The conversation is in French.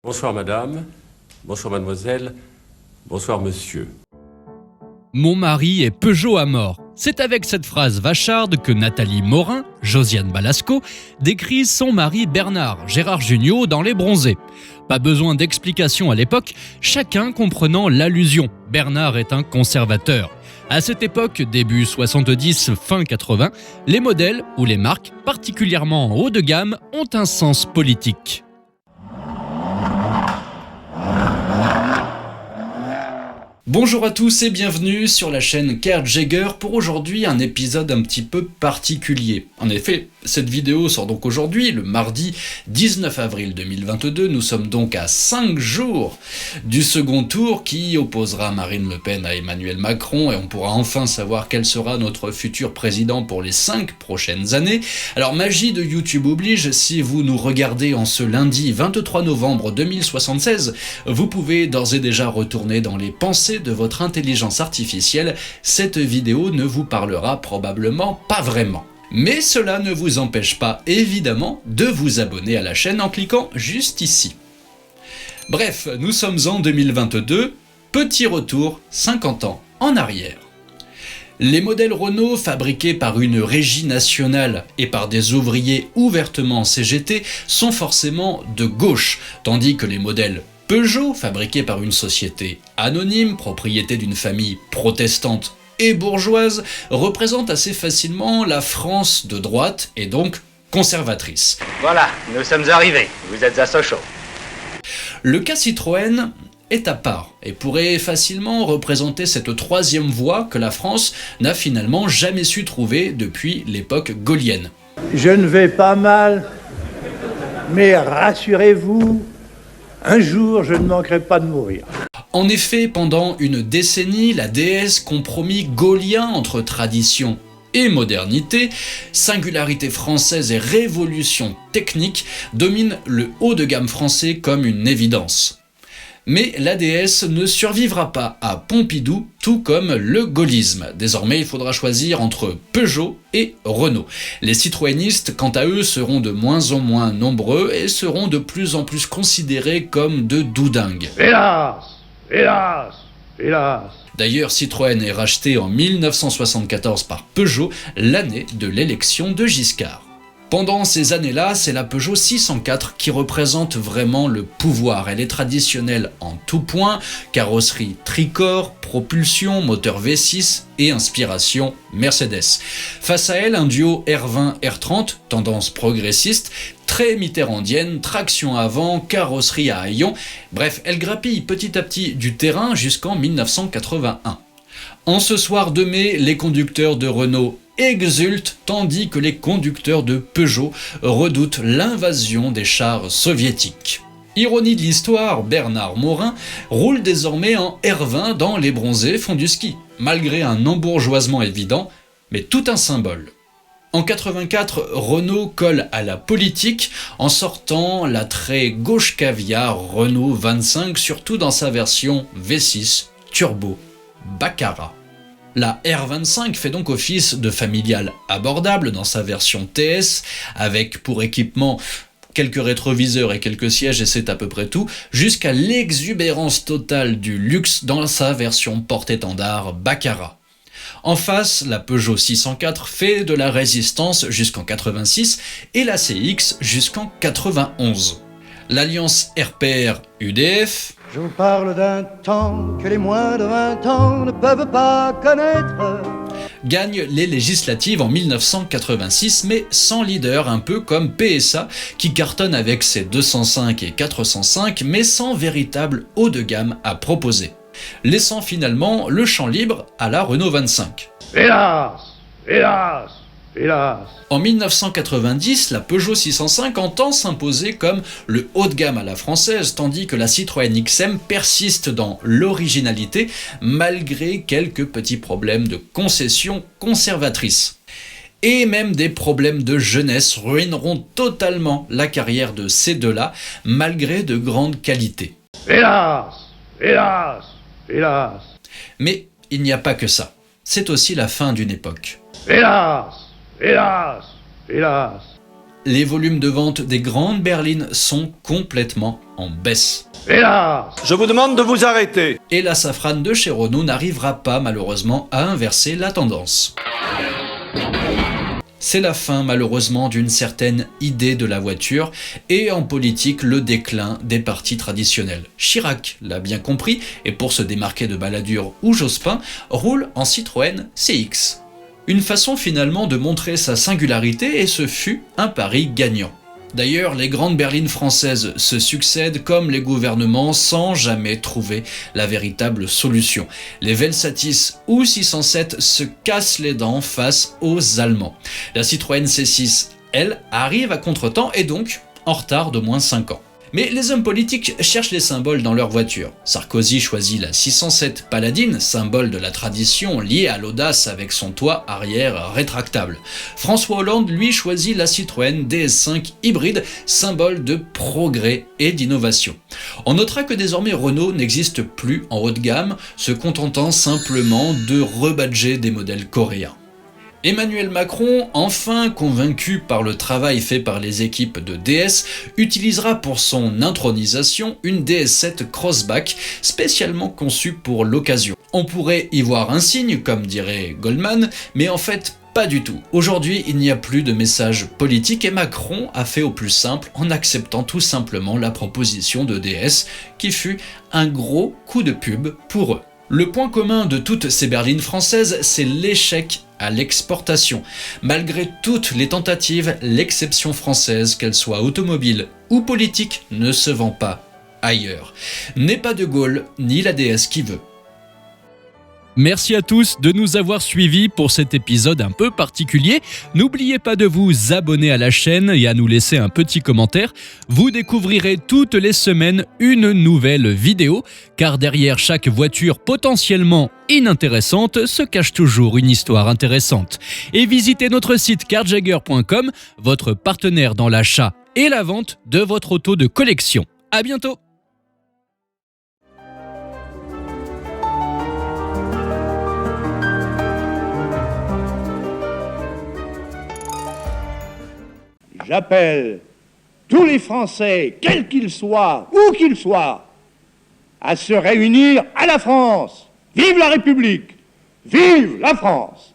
Bonsoir madame, bonsoir mademoiselle, bonsoir monsieur. Mon mari est Peugeot à mort. C'est avec cette phrase vacharde que Nathalie Morin, Josiane Balasco, décrit son mari Bernard, Gérard Jugnot, dans Les Bronzés. Pas besoin d'explication à l'époque, chacun comprenant l'allusion. Bernard est un conservateur. À cette époque, début 70, fin 80, les modèles ou les marques, particulièrement haut de gamme, ont un sens politique. Bonjour à tous et bienvenue sur la chaîne Kurt Jagger pour aujourd'hui un épisode un petit peu particulier. En effet, cette vidéo sort donc aujourd'hui, le mardi 19 avril 2022. Nous sommes donc à 5 jours du second tour qui opposera Marine Le Pen à Emmanuel Macron et on pourra enfin savoir quel sera notre futur président pour les 5 prochaines années. Alors magie de YouTube oblige, si vous nous regardez en ce lundi 23 novembre 2076, vous pouvez d'ores et déjà retourner dans les pensées de votre intelligence artificielle, cette vidéo ne vous parlera probablement pas vraiment. Mais cela ne vous empêche pas, évidemment, de vous abonner à la chaîne en cliquant juste ici. Bref, nous sommes en 2022, petit retour 50 ans en arrière. Les modèles Renault fabriqués par une régie nationale et par des ouvriers ouvertement CGT sont forcément de gauche, tandis que les modèles Peugeot, fabriqué par une société anonyme, propriété d'une famille protestante et bourgeoise, représente assez facilement la France de droite et donc conservatrice. Voilà, nous sommes arrivés, vous êtes à Sochaux. Le cas Citroën est à part et pourrait facilement représenter cette troisième voie que la France n'a finalement jamais su trouver depuis l'époque gaullienne. Je ne vais pas mal, mais rassurez-vous, un jour, je ne manquerai pas de mourir. En effet, pendant une décennie, la DS, compromis gaullien entre tradition et modernité, singularité française et révolution technique, domine le haut de gamme français comme une évidence. Mais l'ADS ne survivra pas à Pompidou, tout comme le gaullisme. Désormais, il faudra choisir entre Peugeot et Renault. Les citroënistes, quant à eux, seront de moins en moins nombreux et seront de plus en plus considérés comme de doudingues. Hélas, hélas, hélas. D'ailleurs, Citroën est racheté en 1974 par Peugeot, l'année de l'élection de Giscard. Pendant ces années-là, c'est la Peugeot 604 qui représente vraiment le pouvoir. Elle est traditionnelle en tout point, carrosserie tricorps, propulsion, moteur V6 et inspiration Mercedes. Face à elle, un duo R20-R30, tendance progressiste, très mitterrandienne, traction avant, carrosserie à haillons. Bref, elle grappille petit à petit du terrain jusqu'en 1981. En ce soir de mai, les conducteurs de Renault exultent tandis que les conducteurs de Peugeot redoutent l'invasion des chars soviétiques. Ironie de l'histoire, Bernard Morin roule désormais en R20 dans Les Bronzés font du ski, malgré un embourgeoisement évident, mais tout un symbole. En 84, Renault colle à la politique en sortant la très gauche caviar Renault 25, surtout dans sa version V6 turbo Baccarat. La R25 fait donc office de familiale abordable dans sa version TS, avec pour équipement quelques rétroviseurs et quelques sièges et c'est à peu près tout, jusqu'à l'exubérance totale du luxe dans sa version porte-étendard Baccarat. En face, la Peugeot 604 fait de la résistance jusqu'en 86 et la CX jusqu'en 91. L'alliance RPR-UDF Je vous parle d'un temps que les moins de 20 ans ne peuvent pas connaître. Gagne les législatives en 1986, mais sans leader, un peu comme PSA, qui cartonne avec ses 205 et 405, mais sans véritable haut de gamme à proposer. Laissant finalement le champ libre à la Renault 25. Hélas, hélas, hélas. En 1990, la Peugeot 605 entend s'imposer comme le haut de gamme à la française, tandis que la Citroën XM persiste dans l'originalité, malgré quelques petits problèmes de concession conservatrice. Et même des problèmes de jeunesse ruineront totalement la carrière de ces deux-là, malgré de grandes qualités. Hélas, hélas, hélas. Mais il n'y a pas que ça. C'est aussi la fin d'une époque. Hélas, hélas, hélas. les volumes de vente des grandes berlines sont complètement en baisse. Hélas! Je vous demande de vous arrêter. Et la Safrane de chez Renault n'arrivera pas malheureusement à inverser la tendance. C'est la fin malheureusement d'une certaine idée de la voiture et en politique le déclin des partis traditionnels. Chirac l'a bien compris et pour se démarquer de Balladur ou Jospin, roule en Citroën CX. Une façon finalement de montrer sa singularité et ce fut un pari gagnant. D'ailleurs, les grandes berlines françaises se succèdent comme les gouvernements sans jamais trouver la véritable solution. Les Velsatis ou 607 se cassent les dents face aux Allemands. La Citroën C6, elle, arrive à contretemps et donc en retard d'au moins 5 ans. Mais les hommes politiques cherchent les symboles dans leur voiture. Sarkozy choisit la 607 Paladine, symbole de la tradition liée à l'audace avec son toit arrière rétractable. François Hollande, lui, choisit la Citroën DS5 hybride, symbole de progrès et d'innovation. On notera que désormais Renault n'existe plus en haut de gamme, se contentant simplement de rebadger des modèles coréens. Emmanuel Macron, enfin convaincu par le travail fait par les équipes de DS, utilisera pour son intronisation une DS7 Crossback spécialement conçue pour l'occasion. On pourrait y voir un signe, comme dirait Goldman, mais en fait pas du tout. Aujourd'hui, il n'y a plus de message politique et Macron a fait au plus simple en acceptant tout simplement la proposition de DS, qui fut un gros coup de pub pour eux. Le point commun de toutes ces berlines françaises, c'est l'échec à l'exportation. Malgré toutes les tentatives, l'exception française, qu'elle soit automobile ou politique, ne se vend pas ailleurs. N'est pas De Gaulle ni la DS qui veut. Merci à tous de nous avoir suivis pour cet épisode un peu particulier. N'oubliez pas de vous abonner à la chaîne et à nous laisser un petit commentaire. Vous découvrirez toutes les semaines une nouvelle vidéo, car derrière chaque voiture potentiellement inintéressante se cache toujours une histoire intéressante. Et visitez notre site carjagger.com, votre partenaire dans l'achat et la vente de votre auto de collection. À bientôt! J'appelle tous les Français, quels qu'ils soient, où qu'ils soient, à se réunir à la France. Vive la République! Vive la France!